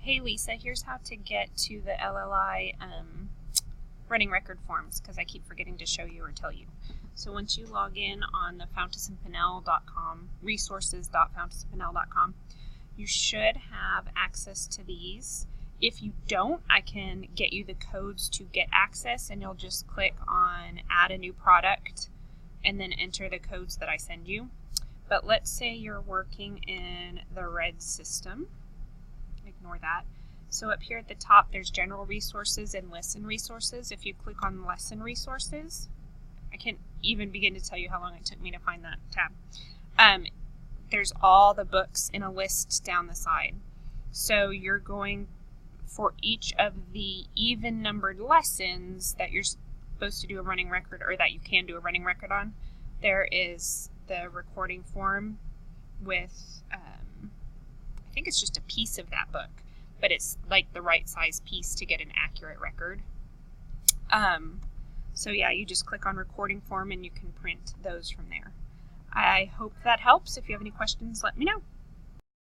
Hey Lisa, here's how to get to the LLI running record forms, because I keep forgetting to show you or tell you. So once you log in on the fountainandpinnell.com, resources.fountainandpinnell.com, you should have access to these. If you don't, I can get you the codes to get access, and you'll just click on add a new product and then enter the codes that I send you. But let's say you're working in the red system. Ignore that. So up here at the top, there's general resources and lesson resources. If you click on lesson resources, I can't even begin to tell you how long it took me to find that tab. There's all the books in a list down the side. So you're going for each of the even numbered lessons that you're supposed to do a running record, or that you can do a running record on. There is the recording form with, I think it's just a piece of that book, but it's like the right size piece to get an accurate record. So yeah, you just click on recording form and you can print those from there. I hope that helps. If you have any questions, let me know.